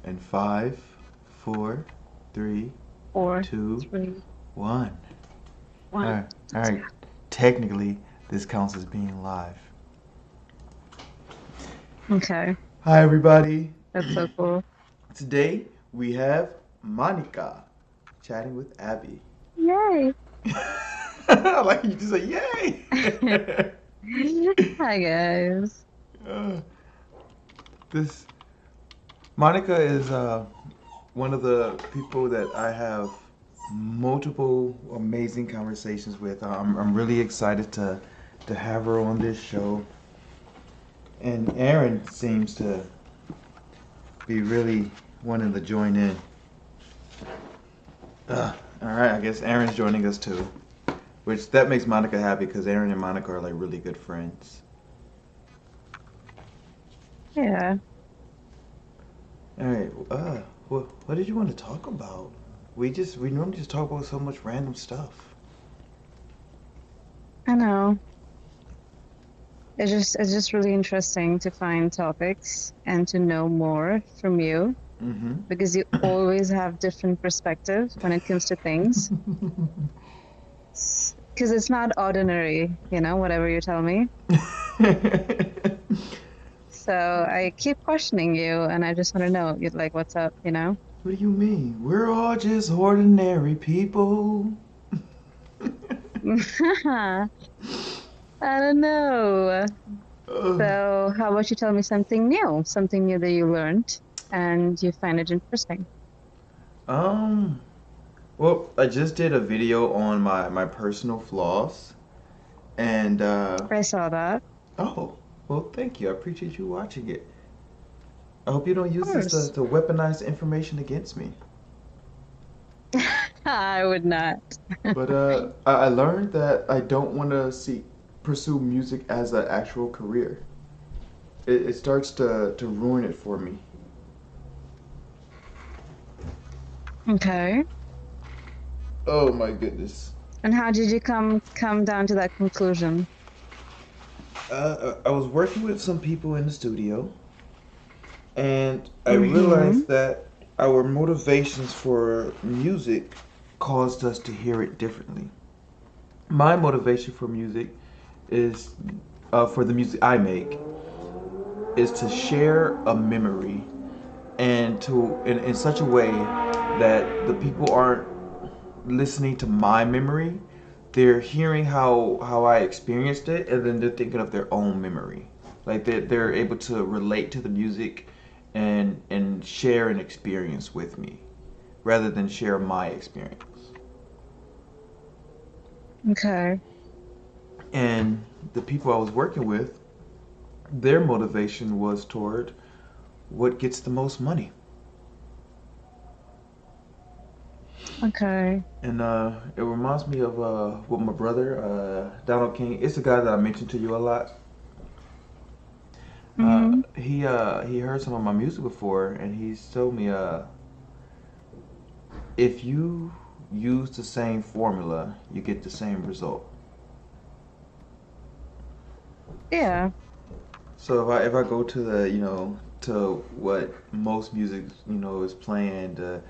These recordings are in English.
And 5, 4, 3, Four, 2, three, 1. All one. right. All right. Technically, this counts as being live. Okay, Hi, everybody. that's so cool. Today we have Manika chatting with Abby. Yay! I like you to say yay. Hi guys. Uh, this Monica is one of the people that I have multiple amazing conversations with. I'm really excited to have her on this show. And Aaron seems to be really wanting to join in. All right, I guess Aaron's joining us too, which that makes Monica happy because Aaron and Monica are like really good friends. Yeah, All right, what did you want to talk about? We normally just talk about so much random stuff. I know. It's just really interesting to find topics and to know more from you Mm-hmm. because you always have different perspectives when it comes to things. Because it's not ordinary, whatever you tell me. So I keep questioning you and I just want to know, you're like, what's up? What do you mean? We're all just ordinary people. I don't know. Uh, So, how about you tell me something new that you learned and you find it interesting? um, well, I just did a video on my personal flaws, and I saw that. oh, well, thank you. I appreciate you watching it. I hope you don't Of use this course. to weaponize the information against me. I would not. But I learned that I don't want to pursue music as an actual career. It starts to ruin it for me. Okay. Oh my goodness. And how did you come down to that conclusion? I was working with some people in the studio, and I Mm-hmm. realized that our motivations for music caused us to hear it differently. My motivation for music is, for the music I make, is to share a memory and in such a way that the people aren't listening to my memory, they're hearing how I experienced it, and then they're thinking of their own memory. Like they're able to relate to the music and share an experience with me rather than share my experience. Okay. And the people I was working with, their motivation was toward what gets the most money. Okay. And it reminds me of what my brother, Donald King. It's a guy that I mentioned to you a lot. Mm-hmm. He heard some of my music before, and he's told me if you use the same formula, you get the same result. Yeah. So if I go to the to what most music is playing the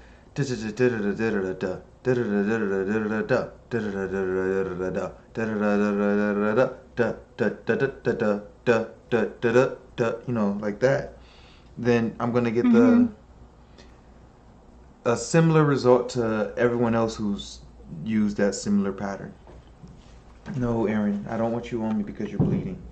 like that, then I'm gonna get Mm-hmm. the a similar result to everyone else who's used that similar pattern. No, Aaron, I don't want you on me because you're bleeding.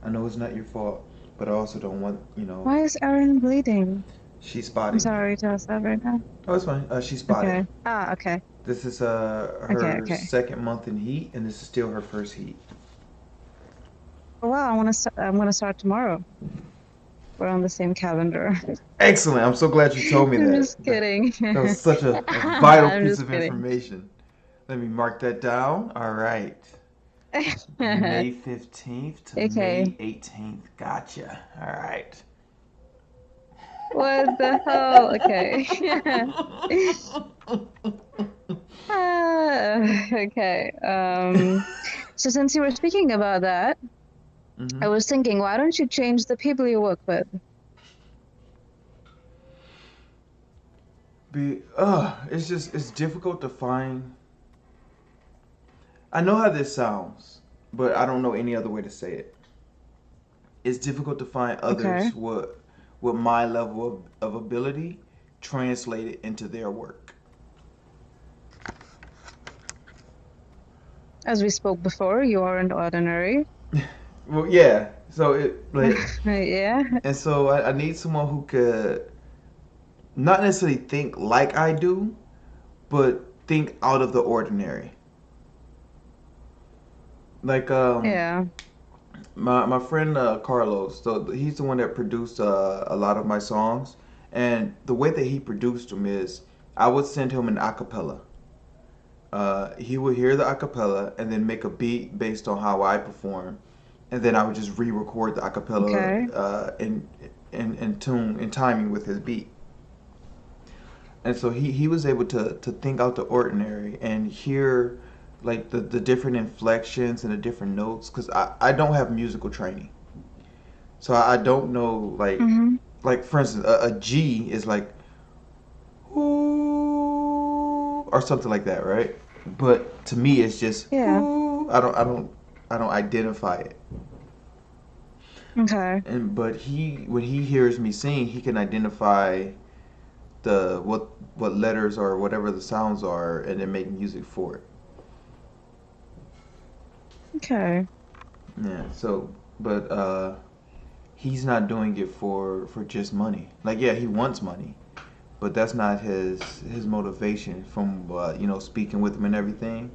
I know it's not your fault, but I also don't want, Why is Erin bleeding? she's I'm spotting. sorry to ask that right now. Oh, it's fine. She's spotting. Okay. Ah, okay. This is Okay, her okay. second month in heat, and this is still her first heat. Oh, wow, I'm gonna start tomorrow. We're on the same calendar. Excellent. I'm so glad you told me I'm that. just kidding. That was such a vital I'm piece just of kidding. information. Let me mark that down. All right. May 15th to Okay. May 18th. Gotcha. All right. What the hell? Okay. Okay. So since you were speaking about that, I hmm was thinking, why don't you change the people you work with? it's difficult to find. I know how this sounds, but I don't know any other way to say it. It's difficult to find Okay. others with my level of ability translated into their work. As we spoke before, you aren't ordinary. Well, yeah. So it like, Yeah. and so I need someone who could not necessarily think like I do, but think out of the ordinary. Like Yeah. my friend Carlos, so he's the one that produced a lot of my songs, and the way that he produced them is I would send him an acapella. He would hear the acapella and then make a beat based on how I perform, and then I would just re-record the acapella Okay. in tune in timing with his beat. And so he was able to think out the ordinary and hear like the different inflections and the different notes because I don't have musical training, so I don't know Mm-hmm. like for instance a G is like ooh or something like that, right? But to me it's just Yeah. ooh. I don't identify it. Okay. And but he when he hears me sing, he can identify the what letters or whatever the sounds are and then make music for it. Okay. Yeah. So, but he's not doing it for just money. Like, yeah, he wants money, but that's not his motivation. From speaking with him and everything,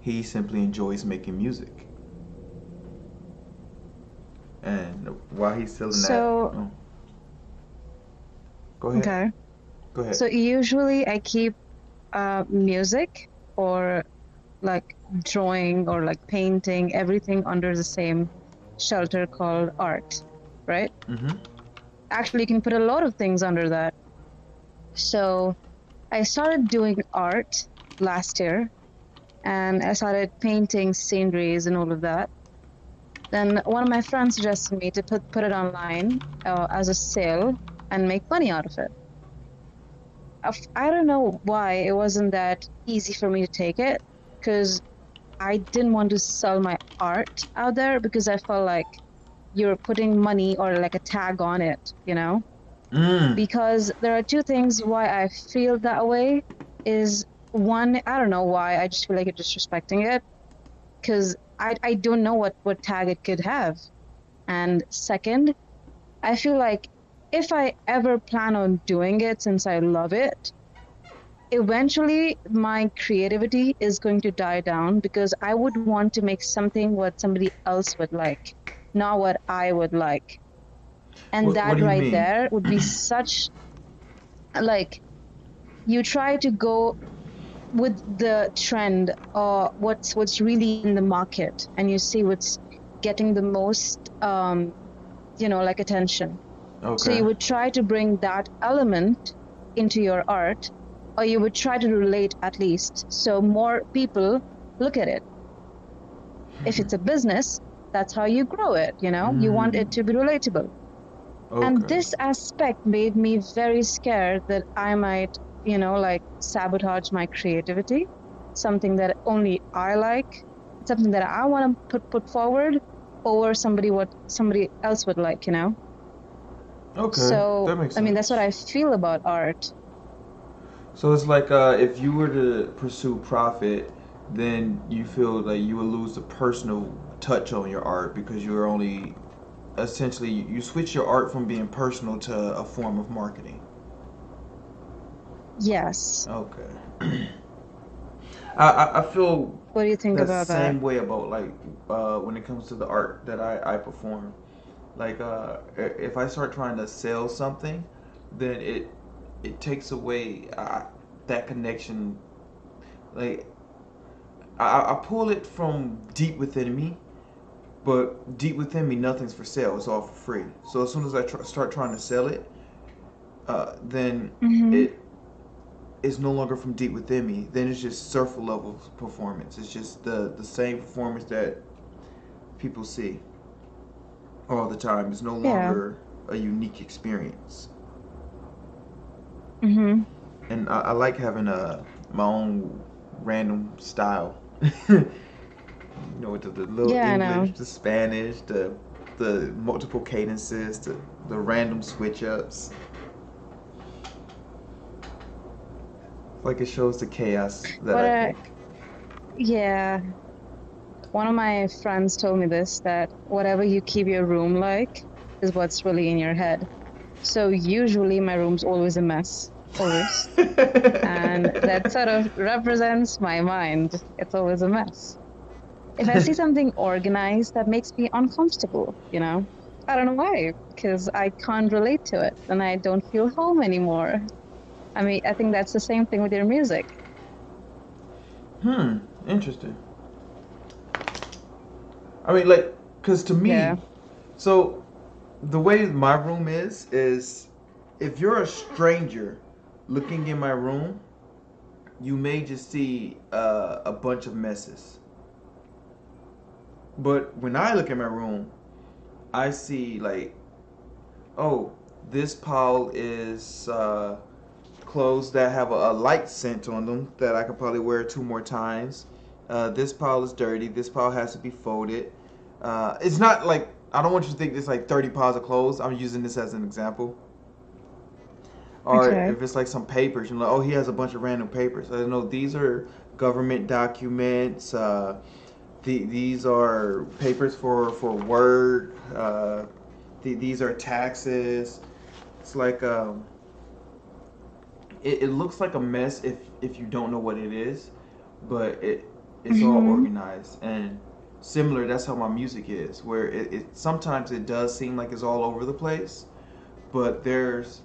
he simply enjoys making music. And while he's still in that, So, oh, go ahead, okay. go ahead. So usually I keep music or like drawing or like painting, everything under the same shelter called art, right? Mm-hmm. Actually, you can put a lot of things under that. So I started doing art last year and I started painting sceneries and all of that. Then one of my friends suggested me to put it online as a sale and make money out of it. I don't know why it wasn't that easy for me to take it because I didn't want to sell my art out there because I felt like you're putting money or like a tag on it, you know? Mm. Because there are two things why I feel that way is one, I don't know why, I just feel like you're disrespecting it because I don't know what tag it could have. And second, I feel like if I ever plan on doing it since I love it, eventually my creativity is going to die down because I would want to make something what somebody else would like, not what I would like. And What that do you right mean? there would be such like you try to go with the trend or what's really in the market and you see what's getting the most like attention. So Okay. you would try to bring that element into your art, or you would try to relate at least so more people look at it. If it's a business, that's how you grow it, you know? You want Mm. it to be relatable. And Okay. this aspect made me very scared that I might, like sabotage my creativity, something that only I like, something that I want to put forward over what somebody else would like, you know? Okay. So, That makes I mean, that's what sense. I feel about art. So it's like if you were to pursue profit, then you feel like you would lose the personal touch on your art because you're only essentially you switch your art from being personal to a form of marketing. Yes. Okay. I feel What do you think that about that? same way about like when it comes to the art that I perform. Like if I start trying to sell something, then it takes away that connection. Like I pull it from deep within me, but deep within me, nothing's for sale. It's all for free. So as soon as I start trying to sell it, then Mm-hmm. it is no longer from deep within me. Then it's just surface level performance. It's just the same performance that people see all the time. It's no Yeah. longer a unique experience. Mm-hmm. and I like having my own random style. With the little Yeah, I English, know. the Spanish, the multiple cadences, the random switch ups. Like it shows the chaos that But I pick. yeah, one of my friends told me this, that whatever you keep your room like is what's really in your head. So usually my room's always a mess, always. And that sort of represents my mind. It's always a mess. If I see something organized, that makes me uncomfortable, you know? I don't know why, because I can't relate to it and I don't feel home anymore. I mean, I think that's the same thing with your music. Interesting. I mean, like, cause to Yeah. me, so the way my room is if you're a stranger looking in my room, you may just see a bunch of messes. But when I look at my room, I see like, oh, this pile is clothes that have a light scent on them that I could probably wear 2 more times. This pile is dirty. This pile has to be folded. It's not like I don't want you to think there's like 30 piles of clothes. I'm using this as an example. Or Okay. if it's like some papers, oh, he has a bunch of random papers. I don't know. These are government documents. These are papers for work. These are taxes. It's like it looks like a mess if you don't know what it is, but it's all Mm-hmm. organized and similar. That's how my music is, where it sometimes it does seem like it's all over the place, but there's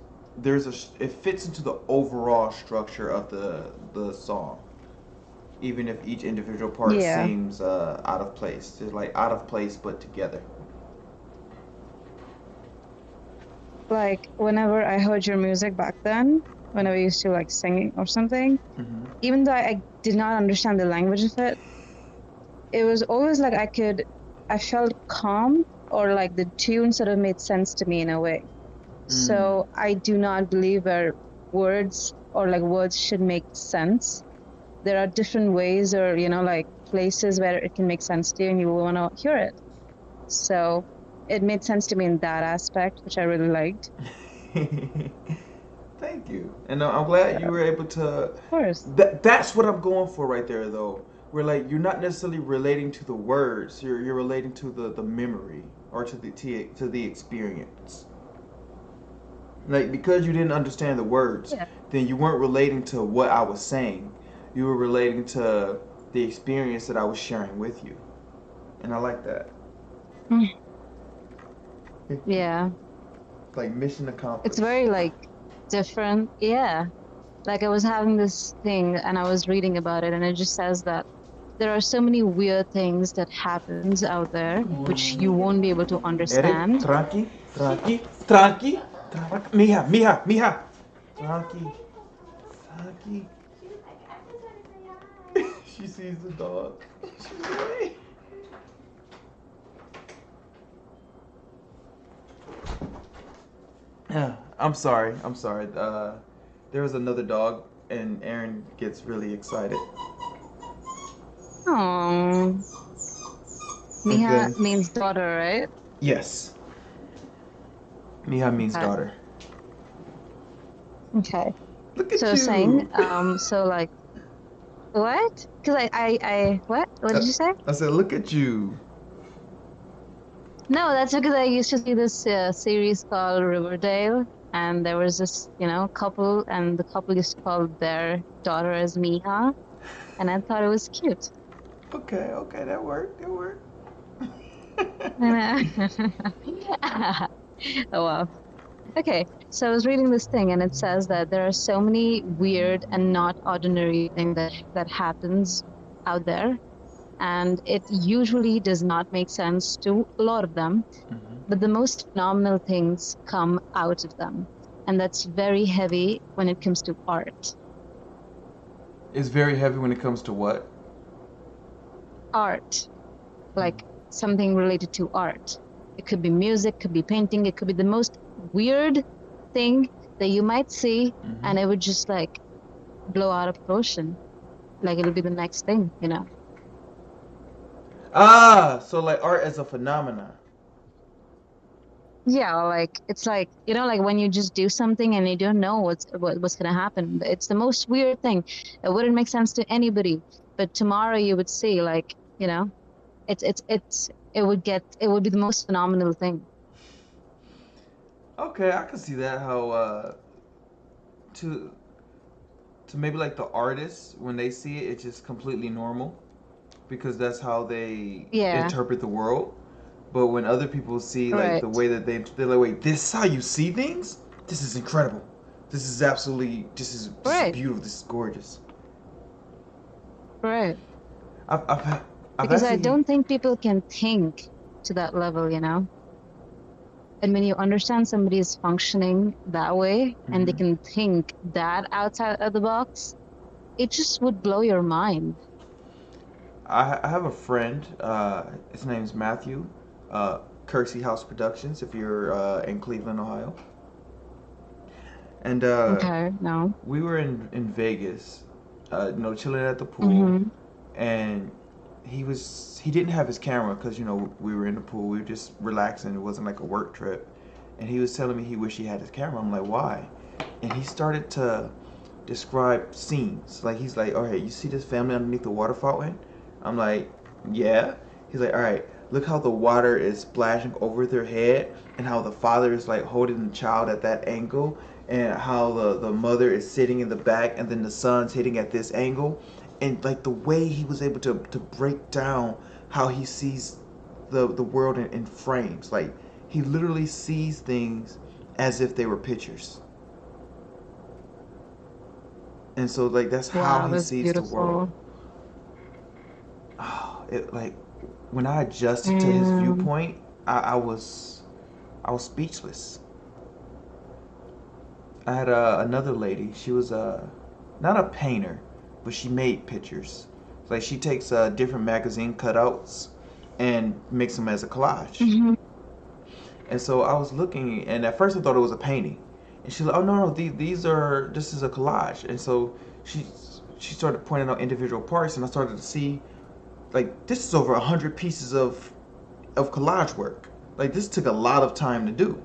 it fits into the overall structure of the song, even if each individual part Yeah. seems out of place. It's like out of place but together. Like whenever I heard your music back then, whenever you used to like sing or something, Mm-hmm. even though I did not understand the language of it, it was always like I felt calm, or like the tune sort of made sense to me in a way. Mm. So I do not believe where words or like words should make sense. There are different ways, or like places where it can make sense to you and you will want to hear it. So it made sense to me in that aspect, which I really liked. Thank you, and I'm glad you So, were able to. of course. That's what I'm going for right there, though. Where like you're not necessarily relating to the words, you're relating to the memory or to the experience. Like because you didn't understand the words, Yeah. then you weren't relating to what I was saying. You were relating to the experience that I was sharing with you, and I like that. Mm. Yeah. Like mission It's accomplished. very like different. Yeah. Like I was having this thing and I was reading about it, and it just says that there are so many weird things that happens out there which you won't be able to Eric, understand. tranqui, tranqui, tranqui, mija, mija, mija, tranqui, tranqui. She sees the dog. She's away. Yeah, I'm sorry. I'm sorry. There was another dog, and Aaron gets really excited. Oh, And Miha then, means daughter, right? yes, Mija means Okay. daughter. Okay. Look at So saying, you. so like what? Because what? What did I, you say? I said, look at you. No, that's because I used to see this series called Riverdale, and there was this, couple, and the couple used to call their daughter as Miha, and I thought it was cute. Okay, okay, that worked. That worked. And, oh wow. Okay, so I was reading this thing, and it says that there are so many weird and not ordinary things that happens out there, and it usually does not make sense to a lot of them, but the most phenomenal things come out of them, and that's very heavy when it comes to art. It's very heavy when it comes to what? Art, like something related to art. It could be music, could be painting, it could be the most weird thing. that you might see, Hmm. and it would just like blow out of proportion. Like it'll be the next thing, you know? Ah, so like art as a phenomenon. Yeah, like it's like, you know, like when you just do something and you don't know what's gonna happen. It's the most weird thing. It wouldn't make sense to anybody. But tomorrow you would see, like, you know, it would be the most phenomenal thing. Okay, I can see that. How to maybe like the artists when they see it, it's just completely normal because that's how they Yeah, interpret the world. But when other people see like the right, way that they're like, wait, this is how you see things? This is incredible. This is right, beautiful. This is gorgeous. right. I've I've I've Because I actually don't think people can think to that level, you know? And when you understand somebody is functioning that way and they mhm. can think that outside of the box, it just would blow your mind. I have a friend. His name's Matthew. Kersey House Productions. If you're in Cleveland, Ohio, and Okay, no. we were in Vegas, chilling at the pool, Mm-hmm. and he didn't have his camera because we were in the pool. We were just relaxing. It wasn't like a work trip, and he was telling me he wished he had his camera. I'm like, why? And he started to describe scenes. Like he's like, all right, you see this family underneath the water fountain? I'm like, yeah. He's like, all right, look how the water is splashing over their head, and how the father is like holding the child at that angle, and how the mother is sitting in the back, and then the son's hitting at this angle, and like the way he was able to break down how he sees the world in frames. Like he literally sees things as if they were pictures. And so like that's how Wow, he that's sees the world. beautiful. Oh, it like when I adjusted to his Um, viewpoint, I was speechless. I had another lady. She was not a painter, but she made pictures. Like she takes different magazine cutouts and makes them as a collage. mhm, And so I was looking, and at first I thought it was a painting. And she's like, "Oh no, no, these are this is a collage." And so she she started pointing out individual parts, and I started to see like this is over 100 pieces of collage work. Like this took a lot of time to do.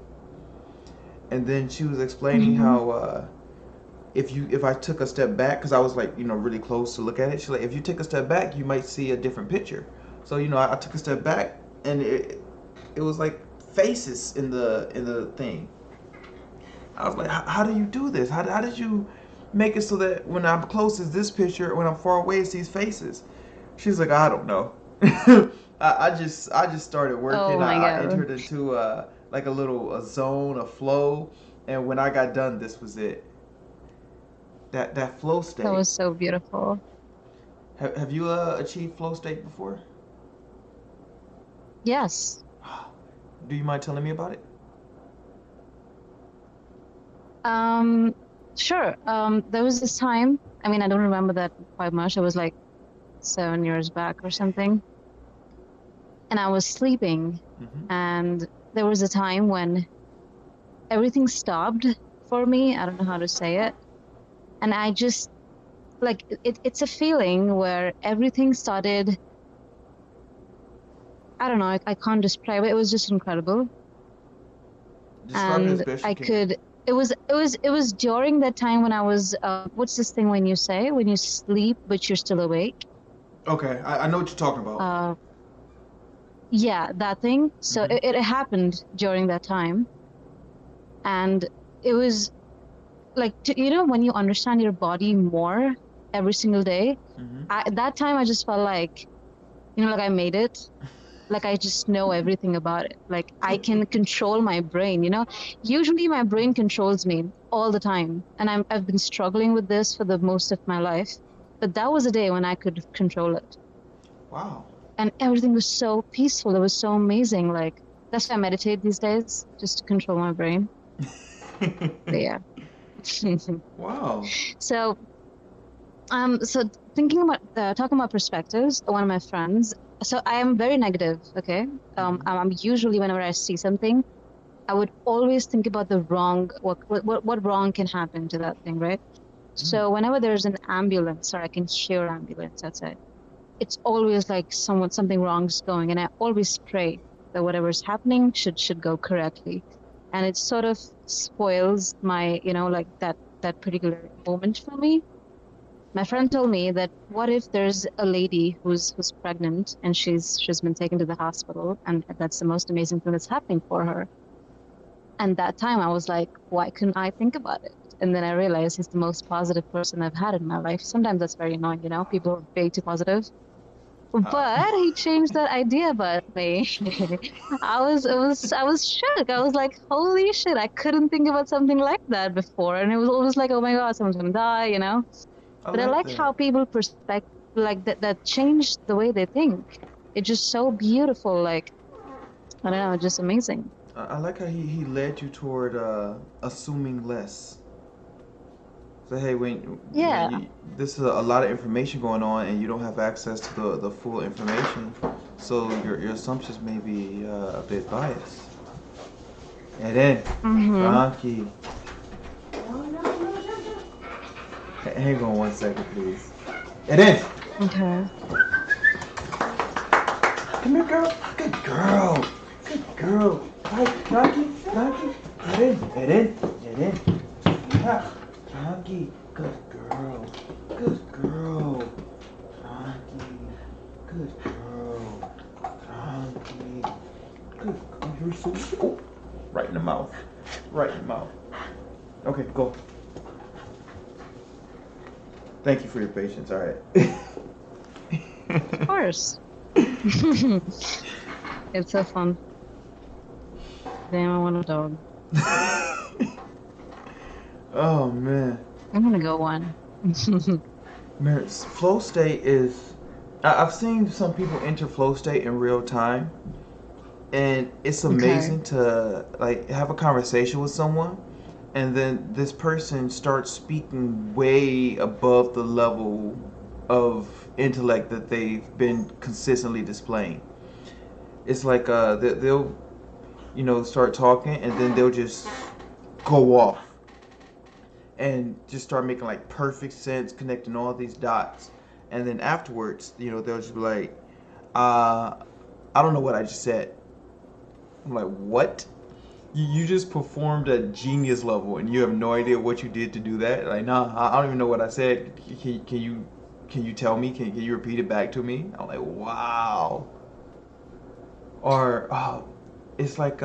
And then she was explaining mhm, how if I took a step back, because I was like really close to look at it, she's like, if you take a step back, you might see a different picture. So I took a step back, and it was like faces in the thing. I was like, how do you do this? How did you make it so that when I'm close is this picture, when I'm far away it's these faces? She's like, I don't know. I just started working. oh my I God, entered into like a zone, a flow, and when I got done, this was it. That flow that state. was so beautiful. Have you achieved flow state before? Yes. Do you mind telling me about it? Um, sure. There was this time, I mean, I don't remember that quite much. It was like 7 years back or something. And I was sleeping, Mm-hmm. and there was a time when everything stopped for me. I don't know how to say it. And I just like it's a feeling where everything started. I don't know, I can't describe it. It was just incredible. Describe it as And best you I can. could it was during that time when I was what's this thing when you say when you sleep but you're still awake? Okay, I know what you're talking about. Uh yeah, that thing. So Mm-hmm. it happened during that time, and it was like you know when you understand your body more every single day. Mm-hmm. At that time I just felt like, you know, like I made it. Like I just know everything about it. Like I can control my brain, you know. Usually my brain controls me all the time, and I've been struggling with this for the most of my life. But that was a day when I could control it, Wow. and everything was so peaceful. It was so amazing. Like that's why I meditate these days, just to control my brain. But yeah. Wow. So so thinking about talking about perspectives, one of my friends. So I am very negative. Okay. Mm-hmm. I'm usually whenever I see something, I would always think about the wrong, what wrong can happen to that thing, right? So whenever there's an ambulance or I can hear ambulance outside, it's always like something wrong's going, and I always pray that whatever's happening should go correctly, and it sort of spoils my, like that particular moment for me. My friend told me that what if there's a lady who's pregnant and she's been taken to the hospital, and that's the most amazing thing that's happening for her. And that time I was like, why couldn't I think about it? And then I realized he's the most positive person I've had in my life. Sometimes that's very annoying, people are way too positive. But he changed that idea about me. I was shook. I was like, holy shit, I couldn't think about something like that before. And it was always like, oh my God, someone's gonna die. I But I like like that. how people perspective like that changed the way they think. It's just so beautiful, like I don't know, just amazing. I like how he led you toward assuming less. So hey, when Yeah. you this is a lot of information going on and you don't have access to the full information, so your assumptions may be a bit biased. And then, Mm-hmm. Frankie, hang on 1 second, please. And then, Okay. come here, girl. Good girl. Good girl. Right, Frankie, Frankie. Get in, get in, get in. Yeah, Frankie. Good girl. Good girl. Frankie. Good girl. Frankie. Good. Oh, you're so. Oh, right in the mouth. Right in the mouth. Okay, go. Thank you for your patience. All right. Of course. It's so fun. Damn, I want a dog. Oh man. I'm gonna go one. Man, flow state is. I've seen some people enter flow state in real time, and it's Okay. amazing to like have a conversation with someone, and then this person starts speaking way above the level of intellect that they've been consistently displaying. It's like they'll start talking, and then they'll just go off and just start making like perfect sense, connecting all these dots. And then afterwards, they'll just be like, uh, I don't know what I just said. I'm like, what? You just performed at genius level and you have no idea what you did to do that? Like, nah, I don't even know what I said. Can you tell me? Can you repeat it back to me? I'm like, wow. Or it's like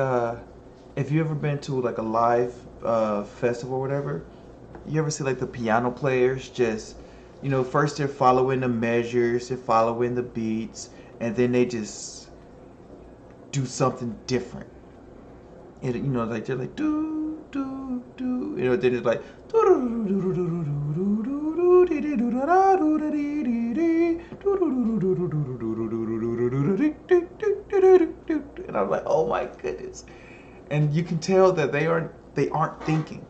if you ever been to like a live festival or whatever, you ever see like the piano players just, first they're following the measures, they're following the beats, and then they just do something different. And like they're like do do do, then it's like and I'm like, oh my goodness. And you can tell that they aren't thinking.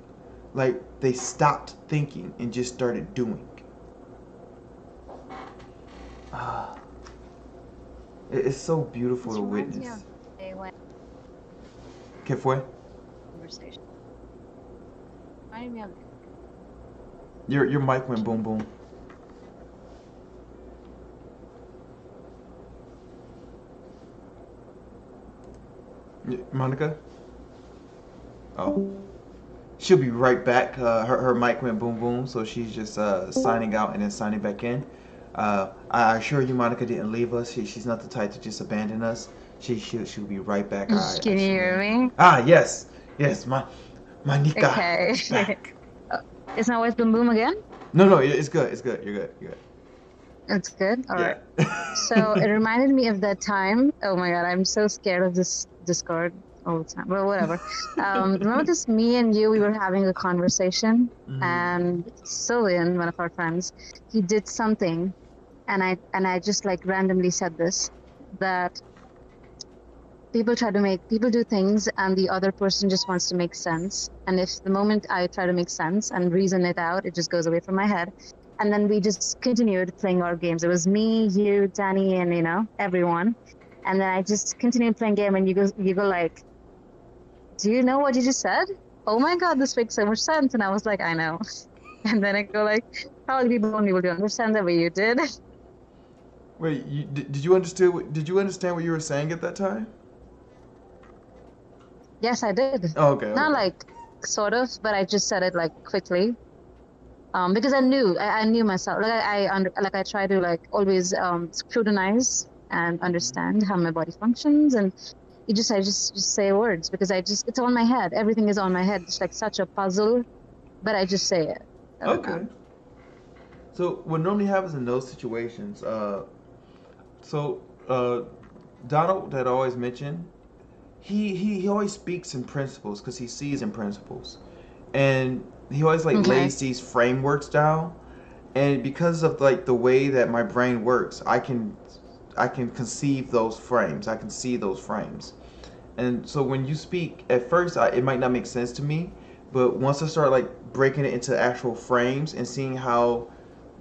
Like they stopped thinking and just started doing. Ah, it's so beautiful This to reminds me of witness. the day when ¿Qué fue? conversation. Reminded me of Your mic went boom boom. Monica? Oh. She'll be right back. Her mic went boom boom, so she's just signing out and then signing back in. I assure you, Monica didn't leave us. She's not the type to just abandon us. She'll be right back. I Can you assure hear you. me? Ah, yes, yes, Manika Okay. is back. Is my voice boom boom again? No, no, it's good. It's good. You're good. You're good. It's good. All Yeah. right. So it reminded me of that time. Oh my God, I'm so scared of this Discord all the time. Well, whatever. Remember this? Me and you, we were having a conversation, Mhm. and Cillian, one of our friends, he did something, and I just like randomly said this, that people do things, and the other person just wants to make sense. And if the moment I try to make sense and reason it out, it just goes away from my head. And then we just continued playing our games. It was me, you, Danny, and everyone. And then I just continued playing game, and you go like, do you know what you just said? Oh my God, this makes so much sense. And I was like, I know. And then I go like, probably people won't be able to understand the way you did. Wait, did you understand? Did you understand what you were saying at that time? Yes, I did. Oh, okay, Not okay. like sort of, but I just said it like quickly. Because I knew myself. Like like I try to like always scrutinize and Hmm. understand how my body functions, and I just say words because it's on my head. Everything is on my head. It's like such a puzzle, but I just say it. I don't know. Okay. So what normally happens in those situations, so uh, Donald had always mentioned he always speaks in principles because he sees in principles, and he always like Okay. lays these frameworks down. And because of like the way that my brain works, I can conceive those frames. I can see those frames. And so when you speak, at first it might not make sense to me, but once I start like breaking it into actual frames and seeing how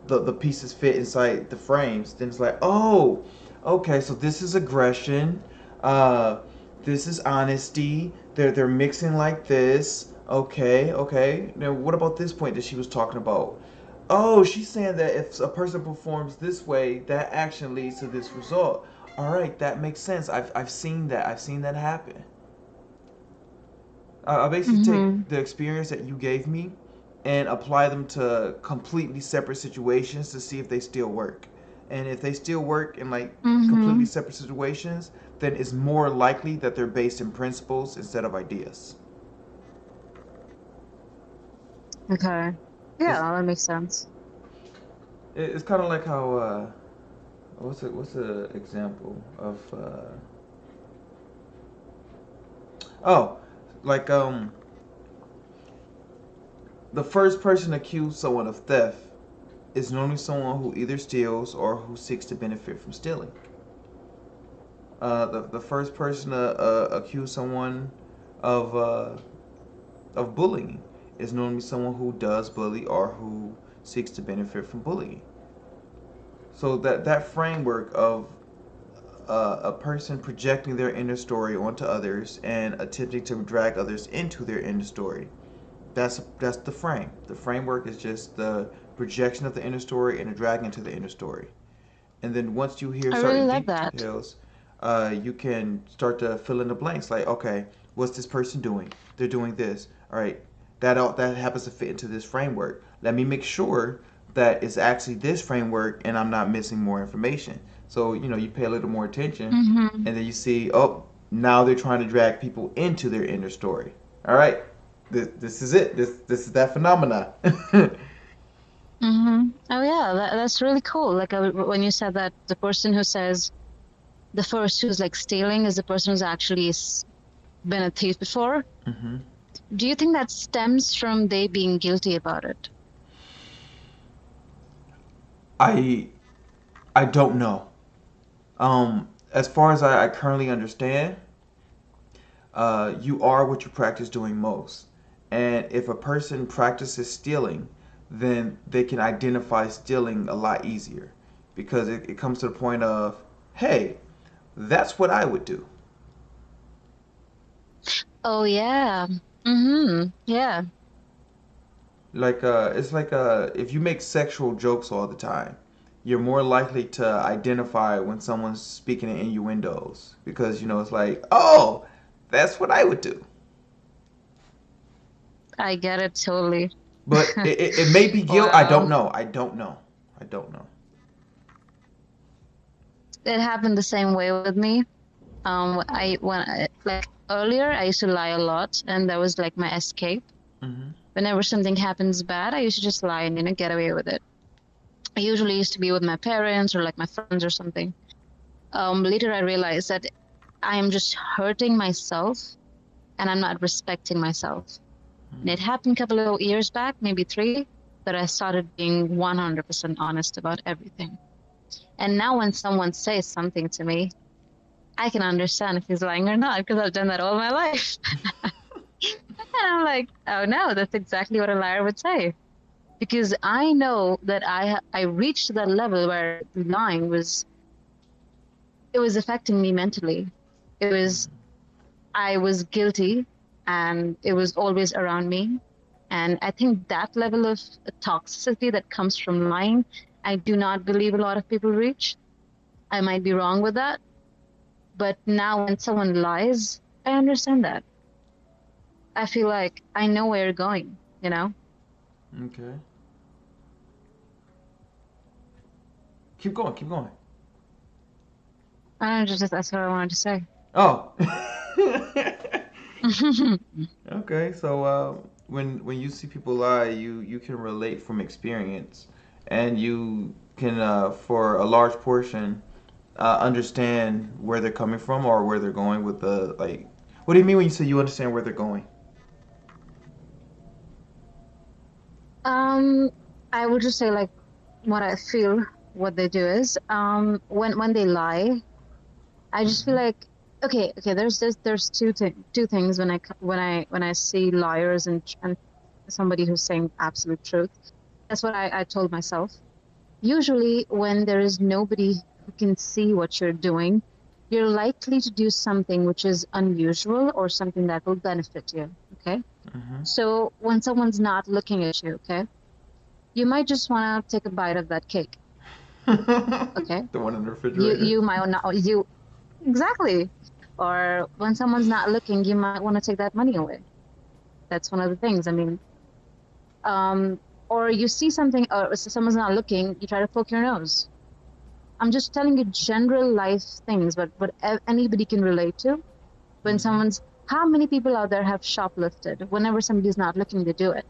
the pieces fit inside the frames, then it's like, oh, okay, so this is aggression, uh, this is honesty. They're mixing like this. Okay, okay. Now what about this point that she was talking about? Oh, she's saying that if a person performs this way, that action leads to this result. All right, that makes sense. I've seen that. I've seen that happen. I basically Mm-hmm. take the experience that you gave me and apply them to completely separate situations to see if they still work. And if they still work in like completely Mm-hmm. separate situations, then it's more likely that they're based in principles instead of ideas. Okay. It's Yeah, that makes sense. it's kind of like how what's a example of oh, like the first person to accuse someone of theft is normally someone who either steals or who seeks to benefit from stealing. The first person to accuse someone of bullying is normally someone who does bully or who seeks to benefit from bullying. So that framework of a person projecting their inner story onto others and attempting to drag others into their inner story. That's the frame. The framework is just the projection of the inner story and the drag into the inner story. And then once you hear I really certain like that. details, you can start to fill in the blanks. Like, okay, what's this person doing? They're doing this. All right, that happens to fit into this framework. Let me make sure that it's actually this framework, and I'm not missing more information. So you pay a little more attention, Mm-hmm. and then you see, oh, now they're trying to drag people into their inner story. All right, this is it. This is that phenomena. Mm-hmm. Oh yeah, that's really cool. Like when you said that the person who says the first who's like stealing is the person who's actually been a thief before. Hmm. Do you think that stems from they being guilty about it? I I don't know. As far as I currently understand, you are what you practice doing most. And if a person practices stealing, then they can identify stealing a lot easier because it comes to the point of, hey, that's what I would do. Oh yeah. Mm-hmm. Yeah. Like it's like if you make sexual jokes all the time, you're more likely to identify when someone's speaking in innuendos because it's like, oh, that's what I would do. I get it totally. But it may be guilt. I don't Wow. know. I don't know. I don't know. It happened the same way with me. Like earlier, I used to lie a lot, and that was like my escape. Hmm. Whenever something happens bad, I used to just lie and get away with it. I usually used to be with my parents or like my friends or something. Later, I realized that I am just hurting myself and I'm not respecting myself. And it happened a couple of years back, maybe 3, that I started being 100% honest about everything. And now when someone says something to me, I can understand if he's lying or not because I've done that all my life. And I'm like, oh no, that's exactly what a liar would say. Because I know that I reached that level where lying it was affecting me mentally. It was I was guilty. and it was always around me. And I think that level of toxicity that comes from lying, I do not believe a lot of people reach. I might be wrong with that, but now when someone lies, I understand that. I feel like I know where you're going, you know? Okay. Keep going. Keep going. I don't know, just that's what I wanted to say. Oh. Okay. So when you see people lie, you can relate from experience, and you can for a large portion understand where they're coming from or where they're going with the like. What do you mean when you say you understand where they're going? um, I would just say like what I feel what they do is when they lie, I just feel Hmm. like okay, there's two things when I see liars and somebody who's saying absolute truth. That's what I told myself. Usually, when there is nobody who can see what you're doing, you're likely to do something which is unusual or something that will benefit you. Okay. Hmm. So when someone's not looking at you, okay, you might just want to take a bite of that cake. Okay. The one in the You refrigerator. you might not you exactly. Or when someone's not looking, you might want to take that money away. That's one of the things. I mean, um, or you see something, or someone's not looking, you try to poke your nose. I'm just telling you general life things, but what anybody can relate to. When Hmm. someone's, how many people out there have shoplifted? Whenever somebody's not looking, they do it.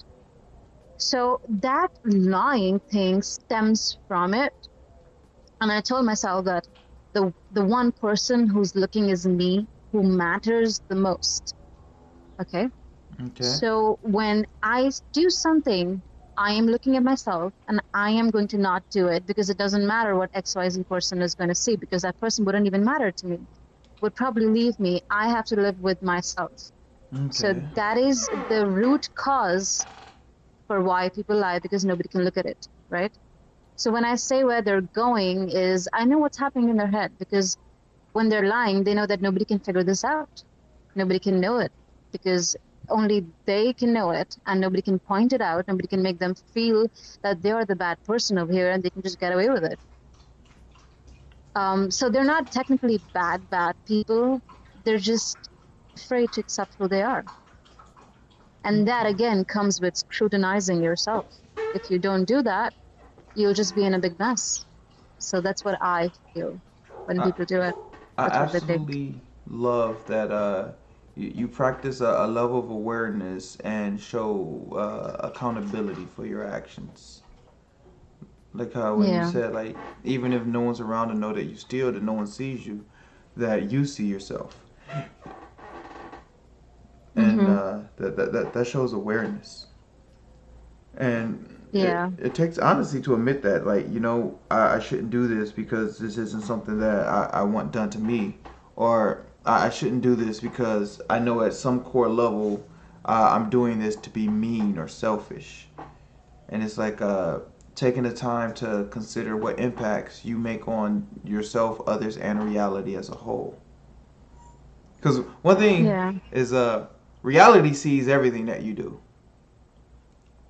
So that lying thing stems from it. And I told myself that the one person who's looking is me, who matters the most. Okay. Okay. So when I do something, I am looking at myself and I am going to not do it because it doesn't matter what XYZ person is going to see because that person wouldn't even matter to me, would probably leave me. I have to live with myself. So Okay. that is the root cause for why people lie because nobody can look at it, right? So when I say where they're going is I know what's happening in their head because when they're lying, they know that nobody can figure this out. Nobody can know it because only they can know it and nobody can point it out. Nobody can make them feel that they are the bad person over here and they can just get away with it. So they're not technically bad people. They're just afraid to accept who they are. And that Okay. again comes with scrutinizing yourself. If you don't do that, you'll just be in a big mess. So that's what I feel when I, people do it. I That's what they think. absolutely love that you practice a level of awareness and show accountability for your actions. Like when you Yeah. said like even if no one's around to know that you steal, that no one sees you, that you see yourself, and Mm-hmm. that shows awareness. And Yeah. it takes honesty to admit that like I shouldn't do this because this isn't something that I want done to me, or I shouldn't do this because I know at some core level I'm doing this to be mean or selfish. And it's like taking the time to consider what impacts you make on yourself, others, and reality as a whole. Because one thing Yeah. is reality sees everything that you do.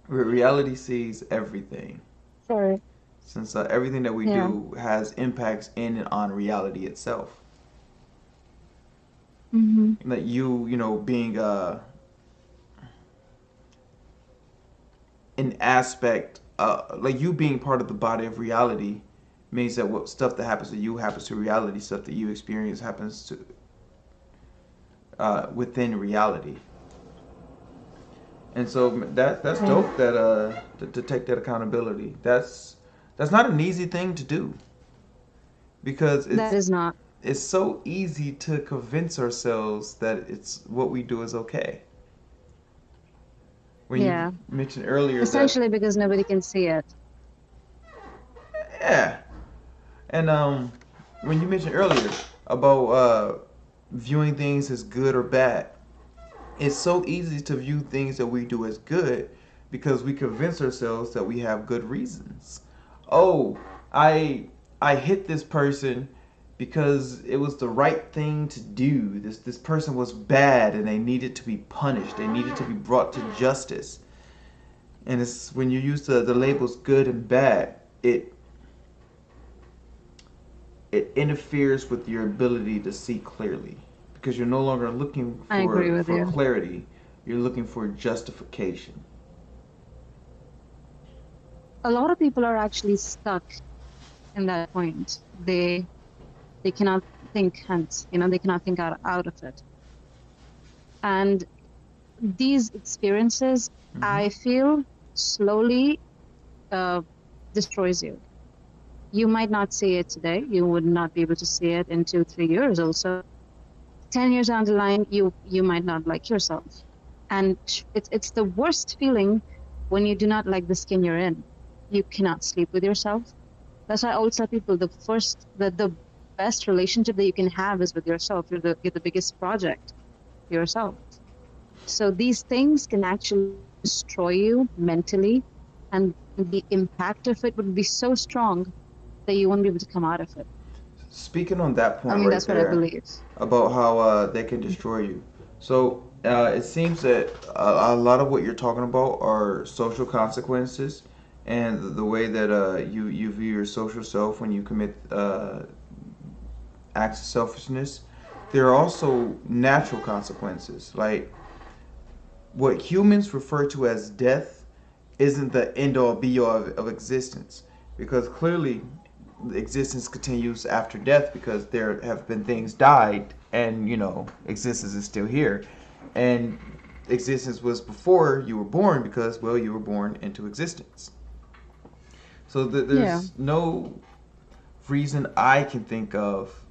Reality sees everything, Sorry. since everything that we Yeah. do has impacts in and on reality itself. Mm-hmm. That you being an aspect, like you being part of the body of reality, means that what stuff that happens to you happens to reality. Stuff that you experience happens to within reality. And so that's Yeah. dope that to take that accountability. That's not an easy thing to do because That is not. it's so easy to convince ourselves that it's what we do is okay. When you Yeah. mentioned earlier that, Essentially because nobody can see it. yeah, and when you mentioned earlier about viewing things as good or bad, it's so easy to view things that we do as good because we convince ourselves that we have good reasons. Oh, I I hit this person because it was the right thing to do. This person was bad and they needed to be punished. They needed to be brought to justice. And it's when you use the labels good and bad, it interferes with your ability to see clearly because you're no longer looking I agree with for you. clarity. You're looking for justification. A lot of people are actually stuck in that point. They cannot think hence, they cannot think out of it. And these experiences, Hmm. I feel, slowly uh, destroys you. You might not see it today. You would not be able to see it in 2, 3 years also. 10 years down the line, you might not like yourself. And it's the worst feeling when you do not like the skin you're in. You cannot sleep with yourself. That's why I always tell people the best relationship that you can have is with yourself. You're the biggest project yourself. So these things can actually destroy you mentally, and the impact of it would be so strong that you won't be able to come out of it. Speaking on that I point mean, right that's what I there believe. about how they can destroy you. So it seems that a lot of what you're talking about are social consequences, and the way that you view your social self when you commit acts of selfishness. There are also natural consequences, like what humans refer to as death isn't the end all be all of existence, because clearly existence continues after death because there have been things died and existence is still here, and existence was before you were born because, well, you were born into existence. So Yeah. there's no reason I can think of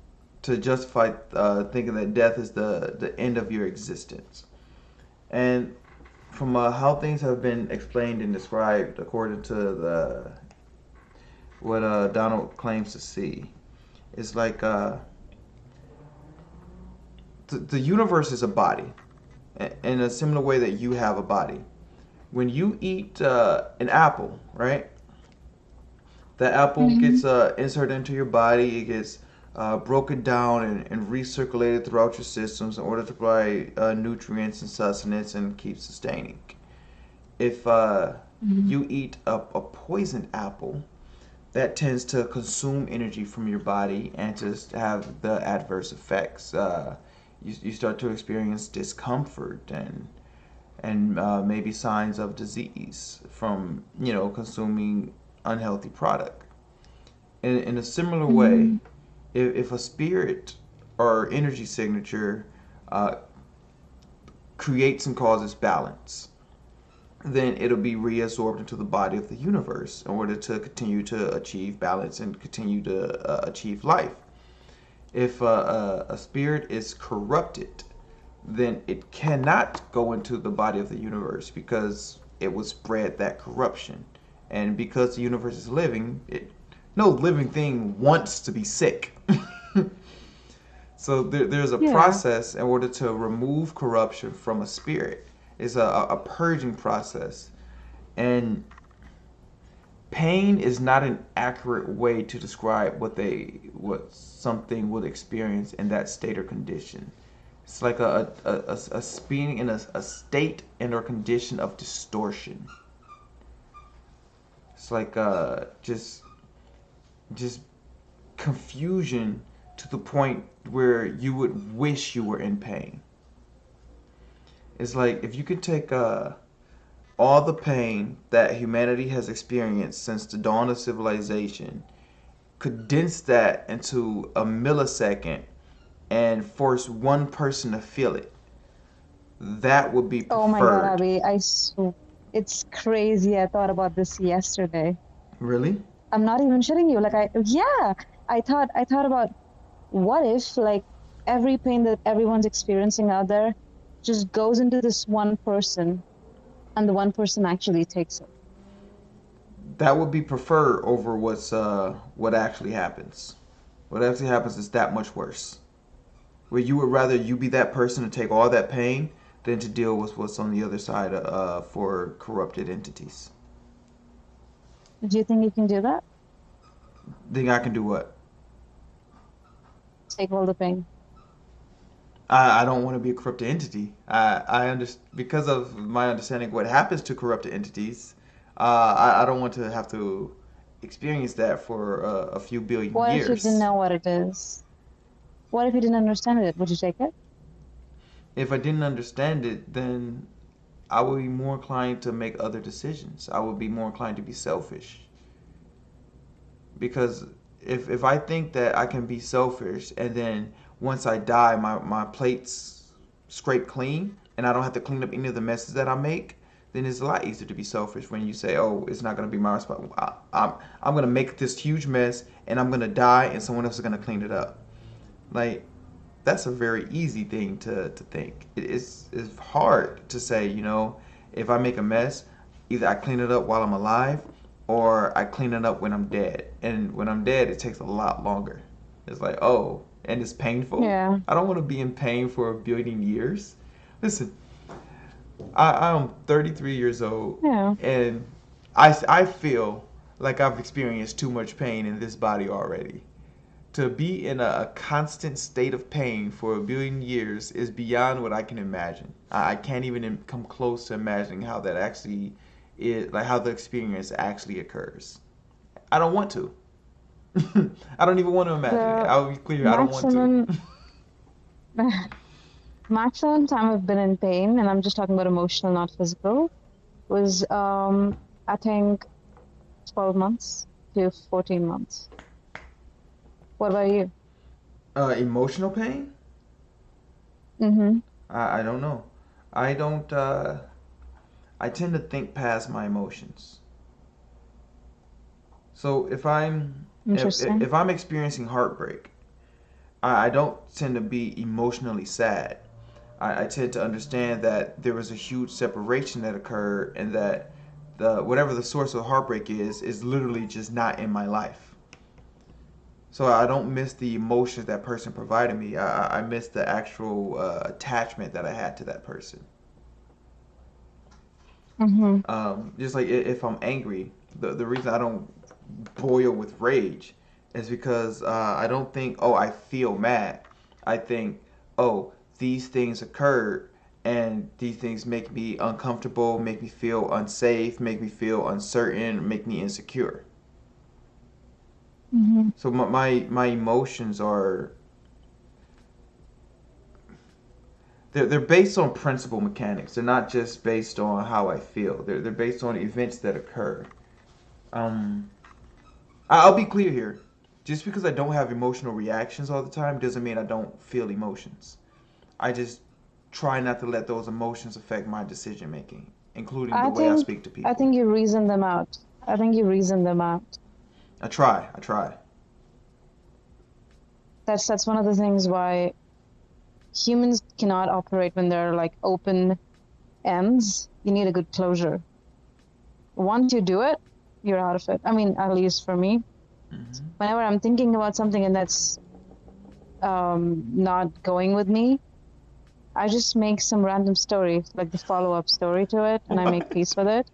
to justify thinking that death is the end of your existence. And from how things have been explained and described according to the what Donald claims to see, it's like the universe is a body in a similar way that you have a body. When you eat an apple, right? The apple Hmm. gets inserted into your body. It gets broken down and recirculated throughout your systems in order to provide nutrients and sustenance and keep sustaining. If Hmm. you eat a poisoned apple, that tends to consume energy from your body and to have the adverse effects. You start to experience discomfort and maybe signs of disease from consuming unhealthy product. In a similar way, Hmm. if a spirit or energy signature uh, creates and causes balance, then it'll be reabsorbed into the body of the universe in order to continue to achieve balance and continue to achieve life. If a spirit is corrupted, then it cannot go into the body of the universe because it would spread that corruption. And because the universe is living, no living thing wants to be sick. So there's a Yeah. process in order to remove corruption from a spirit. It's a purging process. And pain is not an accurate way to describe what something would experience in that state or condition. It's like a being in a state and or condition of distortion. It's like just confusion to the point where you would wish you were in pain. It's like if you could take all the pain that humanity has experienced since the dawn of civilization, condense that into a millisecond, and force one person to feel it, that would be Oh my God, preferred. Abby, it's crazy. I thought about this yesterday. Really? I'm not even shitting you. Yeah, I thought about what if, like, every pain that everyone's experiencing out there just goes into this one person, and the one person actually takes it. That would be preferred over what actually happens. What actually happens is that much worse. Where you would rather you be that person to take all that pain than to deal with what's on the other side for corrupted entities. Do you think you can do that? Think I can do what? take all the pain. I don't want to be a corrupted entity. Because of my understanding of what happens to corrupted entities. I don't want to have to experience that for a few billion What if you didn't years. know what it is? What if you didn't understand it? Would you take it? If I didn't understand it, then I would be more inclined to make other decisions. I would be more inclined to be selfish. Because if I think that I can be selfish and then once I die, my plate's scraped clean and I don't have to clean up any of the messes that I make, then it's a lot easier to be selfish when you say, oh, it's not going to be my responsibility. I'm going to make this huge mess and I'm going to die and someone else is going to clean it up. Like, that's a very easy thing to think. It's hard to say, if I make a mess, either I clean it up while I'm alive or I clean it up when I'm dead. And when I'm dead, it takes a lot longer. It's like, oh, and it's painful. Yeah, I don't want to be in pain for a billion years. Listen, I am 33 years old, yeah. and I feel like I've experienced too much pain in this body already. To be in a constant state of pain for a billion years is beyond what I can imagine. I can't even come close to imagining how that actually is, like how the experience actually occurs. I don't want to. I don't even want to imagine it. The I'll be clear, I don't want to. maximum maximum time I've been in pain, and I'm just talking about emotional, not physical, was I think 12 months to 14 months. What about you? Emotional pain? Mm-hmm. I don't know. I don't. I tend to think past my emotions. So Interesting. if I'm experiencing heartbreak, I don't tend to be emotionally sad. I tend to understand that there was a huge separation that occurred, and that the whatever the source of heartbreak is literally just not in my life. So I don't miss the emotions that person provided me. I miss the actual attachment that I had to that person. Mm-hmm. Just like if I'm angry, the reason I don't boil with rage is because I don't think, oh, I feel mad. I think, oh, these things occurred and these things make me uncomfortable, make me feel unsafe, make me feel uncertain, make me insecure. Mm-hmm. So my emotions are they're based on principle mechanics. They're not just based on how I feel. They're based on events that occur. Um, I'll be clear here. Just because I don't have emotional reactions all the time doesn't mean I don't feel emotions. I just try not to let those emotions affect my decision making, including the I way I think speak to I people. think you reason them out. I think you reason them out. I try. I try. That's one of the things why humans cannot operate when they're like open ends. You need a good closure. Once you do it, you're out of it. I mean, at least for me, Hmm. whenever I'm thinking about something and that's not going with me, I just make some random story, like the follow-up story to it, and I make What? peace with it.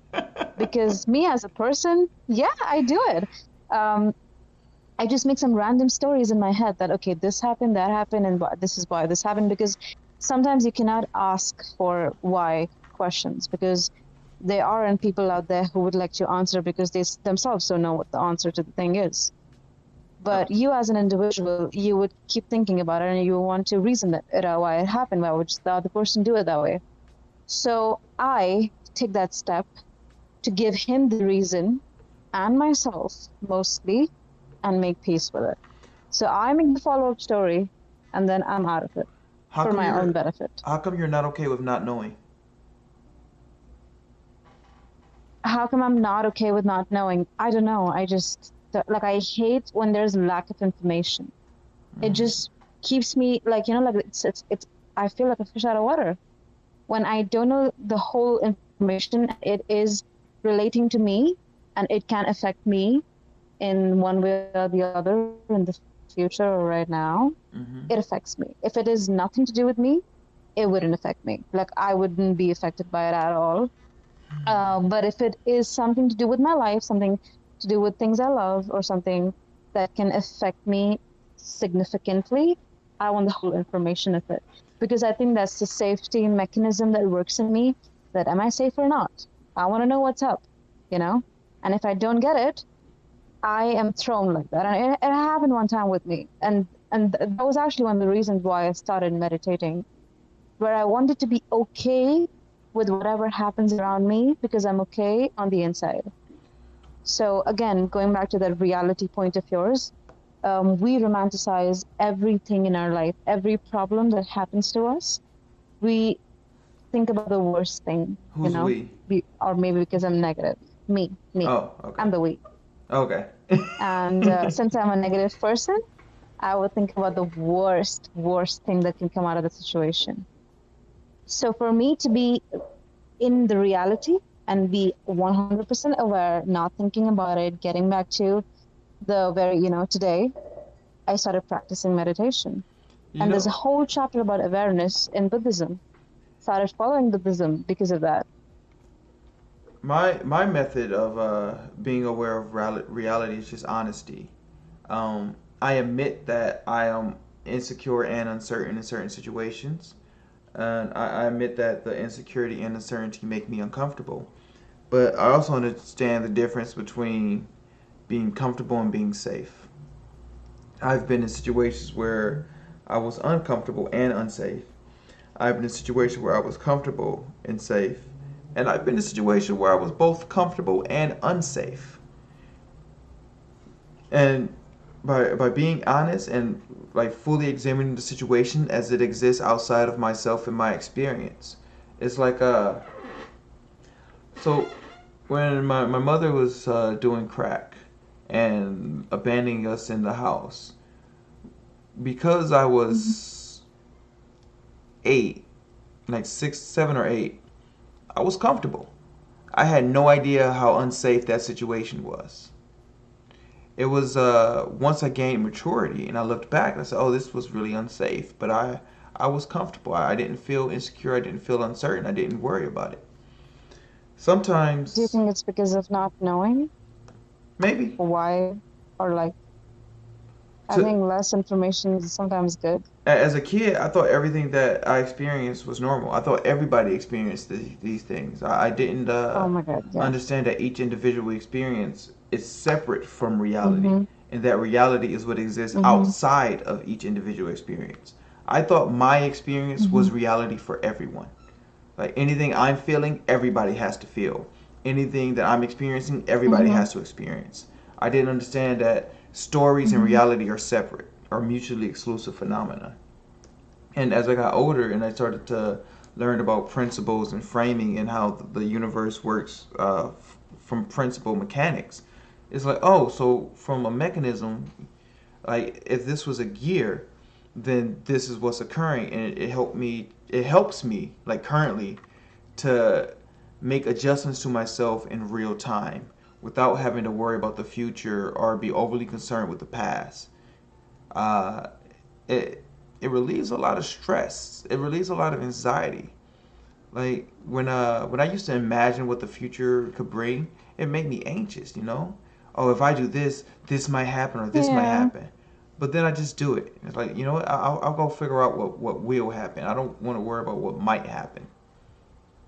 Because me as a person, yeah, I do it. Um, I just make some random stories in my head that, okay, this happened, that happened, and this is why this happened. Because sometimes you cannot ask for why questions because there aren't people out there who would like to answer because they themselves don't know what the answer to the thing is. But you as an individual, you would keep thinking about it and you want to reason it out why it happened. Why would the other person do it that way? So I take that step to give him the reason and myself mostly and make peace with it. So I make the follow-up story and then I'm out of it How for come my own you're benefit. how come you're not okay with not knowing? How come I'm not okay with not knowing? I don't know. I just like I hate when there's lack of information. It Hmm. just keeps me like like it's I feel like a fish out of water when I don't know the whole information and it is relating to me and it can affect me in one way or the other in the future or right now. Hmm. It affects me. If it is nothing to do with me, it wouldn't affect me. Like I wouldn't be affected by it at all. But if it is something to do with my life, something to do with things I love, or something that can affect me significantly, I want the whole information of it because I think that's the safety mechanism that works in me. That am I safe or not? I want to know what's up, you know. And if I don't get it, I am thrown like that. And it happened one time with me, and that was actually one of the reasons why I started meditating, where I wanted to be okay with whatever happens around me because I'm okay on the inside. So again, going back to that reality point of yours, we romanticize everything in our life, every problem that happens to us. We think about the worst thing, you Who's know, we? or maybe because I'm negative. Me, Oh, okay. I'm the we. Okay. And since I'm a negative person, I would think about the worst thing that can come out of the situation. So for me to be in the reality and be 100% aware, not thinking about it, getting back to the very, today, I started practicing meditation. You And there's a know, whole chapter about awareness in Buddhism. Started following Buddhism because of that. my method of being aware of reality is just honesty. I admit that I am insecure and uncertain in certain situations, and I admit that the insecurity and uncertainty make me uncomfortable. But I also understand the difference between being comfortable and being safe. I've been in situations where I was uncomfortable and unsafe. I've been in a situation where I was comfortable and safe. And I've been in a situation where I was both comfortable and unsafe. And by being honest and like fully examining the situation as it exists outside of myself and my experience, it's like so when my mother was doing crack and abandoning us in the house, because I Hmm. was 8, like 6, 7 or 8, I was comfortable. I had no idea how unsafe that situation was. It was once I gained maturity and I looked back and I said, "Oh, this was really unsafe." But I was comfortable. I didn't feel insecure. I didn't feel uncertain. I didn't worry about it. Do you Sometimes, think it's because of not knowing maybe why, or like, I to think less information is sometimes good. as a kid, I thought everything that I experienced was normal. I thought everybody experienced these things. I didn't Oh my God, yeah. understand that each individual experience is separate from reality, Mm-hmm. and that reality is what exists Mm-hmm. outside of each individual experience. I thought my experience Mm-hmm. was reality for everyone. Like anything I'm feeling, everybody has to feel. Anything that I'm experiencing, everybody Mm-hmm. has to experience. I didn't understand that stories and Mm-hmm. reality are separate, are mutually exclusive phenomena. And as I got older and I started to learn about principles and framing and how the universe works from principle mechanics, it's like, oh, so from a mechanism, like if this was a gear, then this is what's occurring, and it helped me. It helps me, like currently, to make adjustments to myself in real time without having to worry about the future or be overly concerned with the past. Uh, it it relieves a lot of stress. It relieves a lot of anxiety. Like when I used to imagine what the future could bring, it made me anxious. Oh, if I do this, this might happen or this might Yeah. happen. But then I just do it. It's like, you know what? I'll go figure out what will happen. I don't want to worry about what might happen.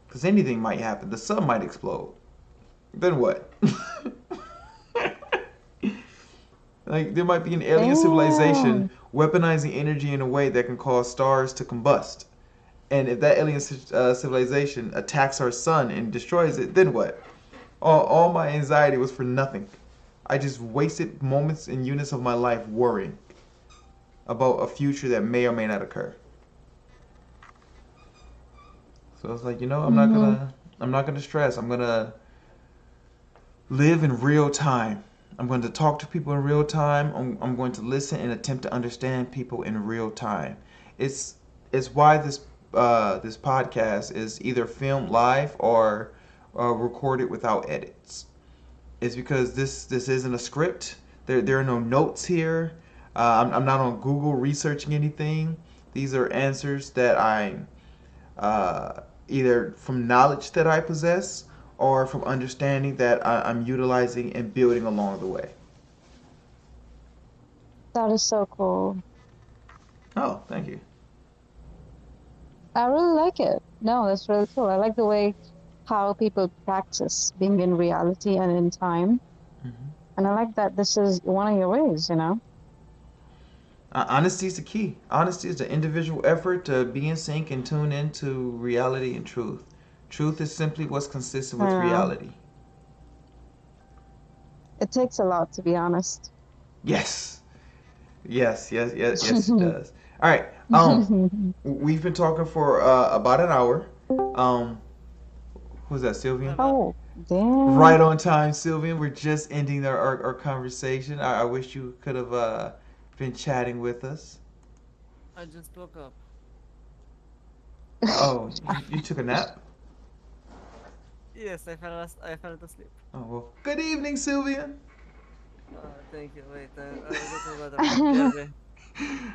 Because anything might happen. The sun might explode. Then what? Like there might be an alien civilization Damn. weaponizing energy in a way that can cause stars to combust. And if that alien civilization attacks our sun and destroys it, then what? All my anxiety was for nothing. I just wasted moments and units of my life worrying about a future that may or may not occur. So it's like, Mm-hmm. I'm not gonna stress. I'm gonna live in real time. I'm going to talk to people in real time. I'm going to listen and attempt to understand people in real time. It's it's why this podcast is either filmed live or recorded without edits. It's because this isn't a script. There are no notes here. I'm not on Google researching anything. These are answers that I'm either from knowledge that I possess or from understanding that I'm utilizing and building along the way. That is so cool. Oh, thank you. I really like it. No, that's really cool. I like the way how people practice being in reality and in time. Hmm. And I like that this is one of your ways. Honesty is the key. Honesty is the individual effort to be in sync and tune into reality and truth. Truth is simply what's consistent I with know. reality. It takes a lot, to be honest. Yes. Yes, it does. All right. We've been talking for about an hour. Who's that, My Sylvian? bad. Oh, damn. Right on time, Sylvian. We're just ending our conversation. I wish you could have been chatting with us. I just woke up. Oh, you took a nap? Yes, I fell asleep. Oh, well, good evening, Sylvian. Thank you. Wait, I'll go to the bathroom. BRB.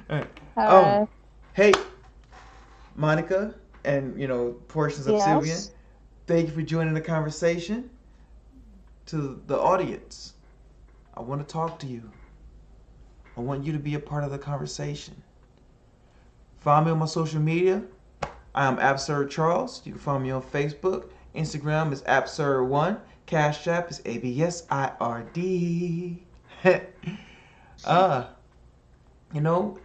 All right. Um, Alright. hey, Monica, and portions of Sylvian. Yes. Thank you for joining the conversation. To the audience, I want to talk to you. I want you to be a part of the conversation. Find me on my social media. I am Absird Charles. You can find me on Facebook. Instagram is Absird1. Cashapp is ABSIRD. uh,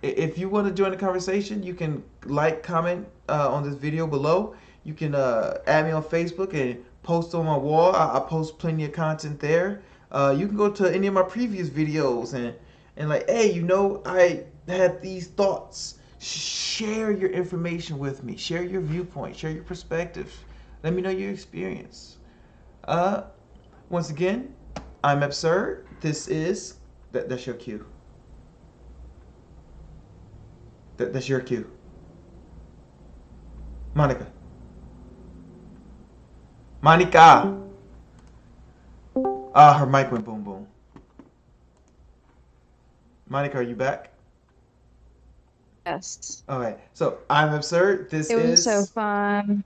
if you want to join the conversation, you can like, comment on this video below. You can add me on Facebook and post on my wall. I post plenty of content there. You can go to any of my previous videos and like, hey, I had these thoughts. Share your information with me. Share your viewpoint. Share your perspective. Let me know your experience. Uh, Once again, I'm Absurd. This is that's your cue. That's your cue. Monica. Manika. Her mic went boom boom. Monica, are you back? Yes. Okay. So I'm Absurd. This It was so is. fun.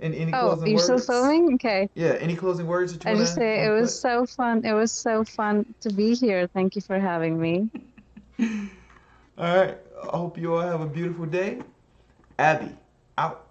Any Oh, closing you're still words? filming? Okay. Yeah. Any closing words that you I just say it wanna was put? so fun. It was so fun to be here. Thank you for having me. All right. I hope you all have a beautiful day. Abby, out.